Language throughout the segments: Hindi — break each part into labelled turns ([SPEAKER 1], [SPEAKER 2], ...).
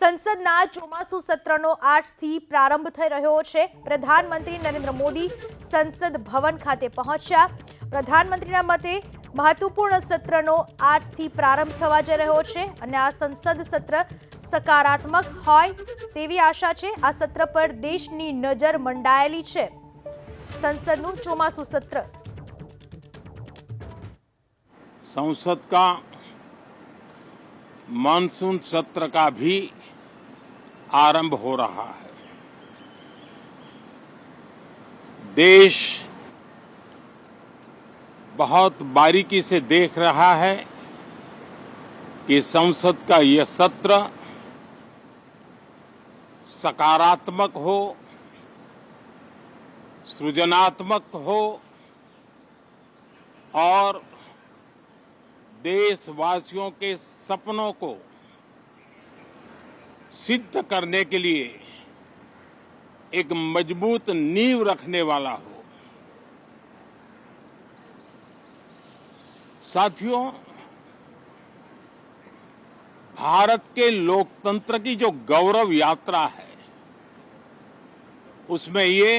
[SPEAKER 1] સંસદના ચોમાસુ સત્રનો આજથી પ્રારંભ થઈ રહ્યો છે। પ્રધાનમંત્રી નરેન્દ્ર મોદી સંસદ ભવન ખાતે પહોંચ્યા। પ્રધાનમંત્રીના મતે મહત્વપૂર્ણ સત્રનો આજથી પ્રારંભ થવા જઈ રહ્યો છે અને આ સંસદ સત્ર સકારાત્મક હોય તેવી આશા છે। આ સત્ર પર દેશની નજર મંડાયેલી છે। સંસદનું ચોમાસુ સત્ર
[SPEAKER 2] संसद का मानसून सत्र का भी आरंभ हो रहा है। देश बहुत बारीकी से देख रहा है कि संसद का यह सत्र सकारात्मक हो, सृजनात्मक हो और देशवासियों के सपनों को सिद्ध करने के लिए एक मजबूत नींव रखने वाला हो। साथियों, भारत के लोकतंत्र की जो गौरव यात्रा है उसमें ये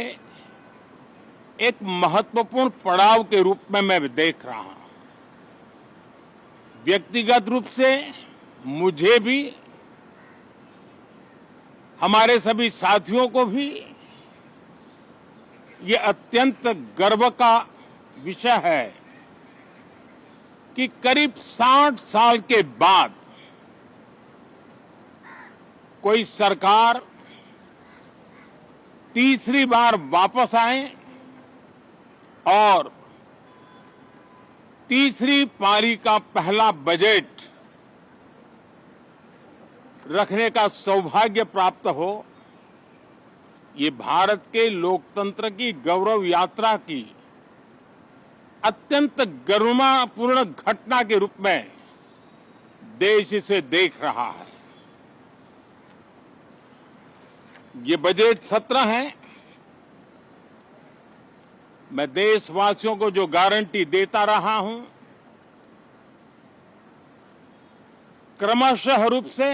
[SPEAKER 2] एक महत्वपूर्ण पड़ाव के रूप में मैं देख रहा हूं। व्यक्तिगत रूप से मुझे भी, हमारे सभी साथियों को भी ये अत्यंत गर्व का विषय है कि करीब 60 साल के बाद कोई सरकार तीसरी बार वापस आए और तीसरी पारी का पहला बजट रखने का सौभाग्य प्राप्त हो। ये भारत के लोकतंत्र की गौरव यात्रा की अत्यंत गरिमापूर्ण घटना के रूप में देश इसे देख रहा है। ये बजट सत्र है। मैं देशवासियों को जो गारंटी देता रहा हूं, क्रमशः रूप से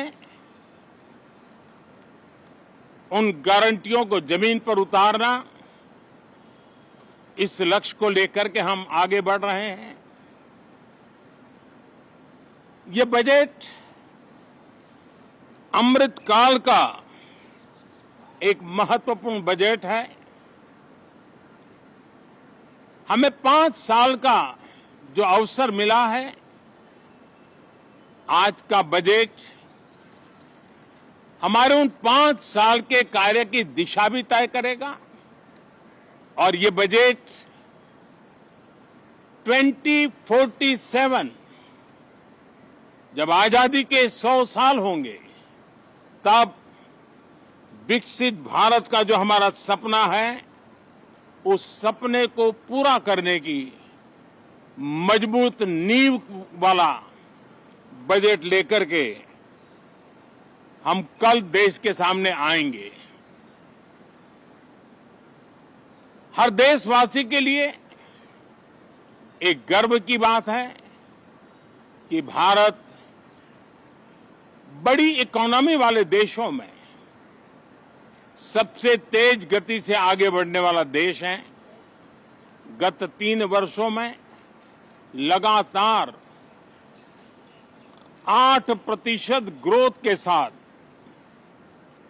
[SPEAKER 2] उन गारंटियों को जमीन पर उतारना, इस लक्ष्य को लेकर के हम आगे बढ़ रहे हैं। ये बजट अमृतकाल का एक महत्वपूर्ण बजट है। हमें 5 साल का जो अवसर मिला है, आज का बजट हमारे उन 5 साल के कार्य की दिशा भी तय करेगा और ये बजट 2047 जब आजादी के 100 साल होंगे तब विकसित भारत का जो हमारा सपना है, उस सपने को पूरा करने की मजबूत नींव वाला बजट लेकर के हम कल देश के सामने आएंगे। हर देशवासी के लिए एक गर्व की बात है कि भारत बड़ी इकोनॉमी वाले देशों में सबसे तेज गति से आगे बढ़ने वाला देश है। गत 3 वर्षों में लगातार 8% ग्रोथ के साथ,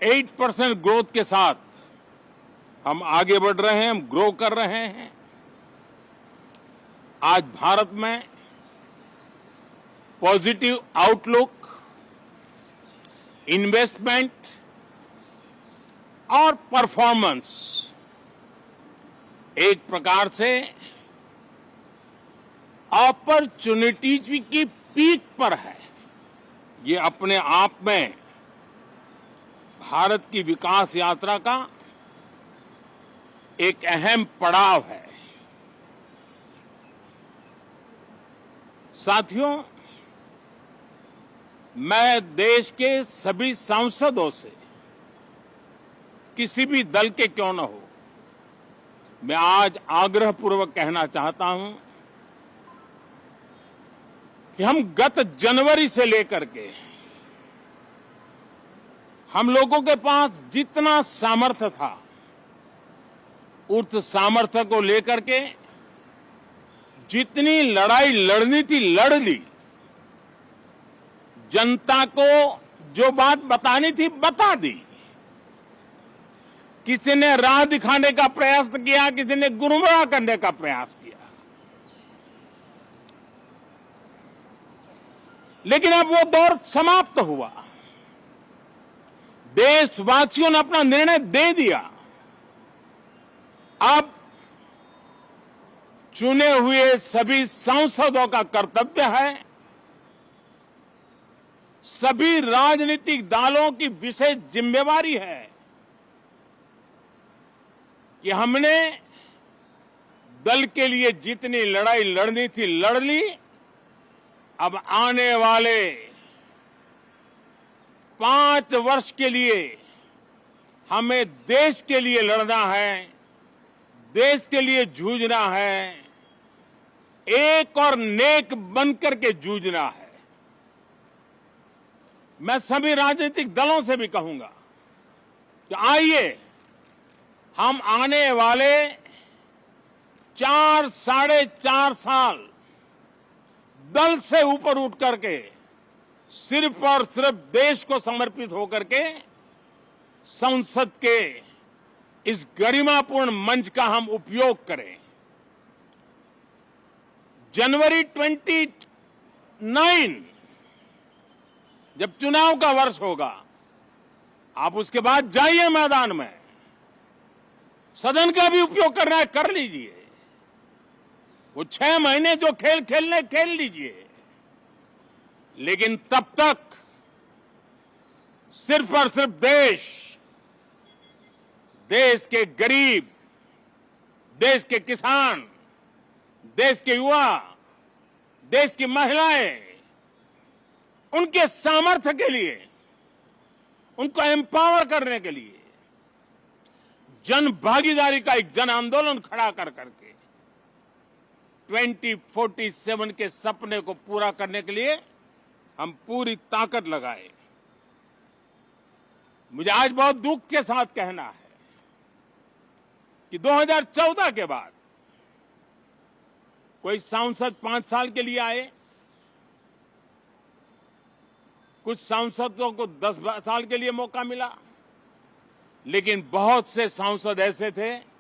[SPEAKER 2] 8% ग्रोथ के साथ हम आगे बढ़ रहे हैं, हम ग्रो कर रहे हैं। आज भारत में पॉजिटिव आउटलुक, इन्वेस्टमेंट और परफॉर्मेंस एक प्रकार से अपॉर्चुनिटीज की पीक पर है। ये अपने आप में भारत की विकास यात्रा का एक अहम पड़ाव है। साथियों, मैं देश के सभी सांसदों से, किसी भी दल के क्यों न हो, मैं आज आग्रहपूर्वक कहना चाहता हूं कि हम गत जनवरी से लेकर के हम लोगों के पास जितना सामर्थ्य था उस सामर्थ्य को लेकर के जितनी लड़ाई लड़नी थी लड़ ली। जनता को जो बात बतानी थी बता दी। किसी ने राह दिखाने का प्रयास किया, किसी ने गुमराह करने का प्रयास किया, लेकिन अब वो दौर समाप्त हुआ। देशवासियों ने अपना निर्णय दे दिया। अब चुने हुए सभी सांसदों का कर्तव्य है, सभी राजनीतिक दलों की विशेष जिम्मेवारी है कि हमने दल के लिए जितनी लड़ाई लड़नी थी लड़ ली। अब आने वाले 5 वर्ष के लिए हमें देश के लिए लड़ना है, देश के लिए जूझना है, एक और नेक बनकर के जूझना है। मैं सभी राजनीतिक दलों से भी कहूंगा कि आइए हम आने वाले 4 साढ़े 4 साल दल से ऊपर उठ करके सिर्फ और सिर्फ देश को समर्पित होकर के संसद के इस गरिमापूर्ण मंच का हम उपयोग करें। जनवरी 29 जब चुनाव का वर्ष होगा, आप उसके बाद जाइए मैदान में, सदन का भी उपयोग करना है कर लीजिए। वो 6 महीने जो खेल खेलने खेल लीजिए, लेकिन तब तक सिर्फ और सिर्फ देश के गरीब, देश के किसान, देश के युवा, देश की महिलाएं, उनके सामर्थ्य के लिए, उनको एम्पावर करने के लिए जन भागीदारी का एक जन आंदोलन खड़ा कर करके 2047 के सपने को पूरा करने के लिए हम पूरी ताकत लगाए। मुझे आज बहुत दुख के साथ कहना है कि 2014 के बाद कोई सांसद 5 साल के लिए आए, कुछ सांसदों को 10 साल के लिए मौका मिला, लेकिन बहुत से सांसद ऐसे थे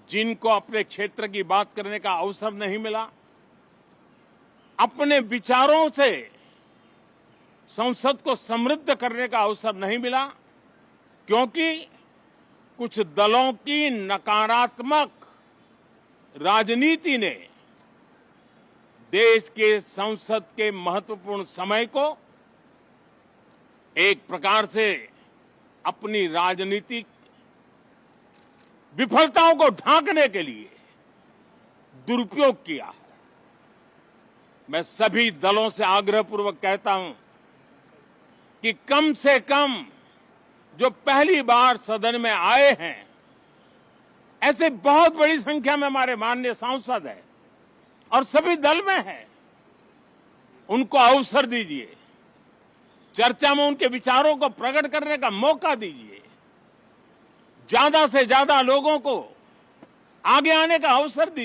[SPEAKER 2] जिनको अपने क्षेत्र की बात करने का अवसर नहीं मिला, अपने विचारों से संसद को समृद्ध करने का अवसर नहीं मिला, क्योंकि कुछ दलों की नकारात्मक राजनीति ने देश के संसद के महत्वपूर्ण समय को एक प्रकार से अपनी राजनीतिक विफलताओं को ढांकने के लिए दुरुपयोग किया है। मैं सभी दलों से आग्रहपूर्वक कहता हूं कि कम से कम जो पहली बार सदन में आए हैं, ऐसे बहुत बड़ी संख्या में हमारे माननीय सांसद हैं और सभी दल में हैं, उनको अवसर दीजिए, चर्चा में उनके विचारों को प्रकट करने का मौका दीजिए, ज्यादा से ज्यादा लोगों को आगे आने का अवसर दीजिए।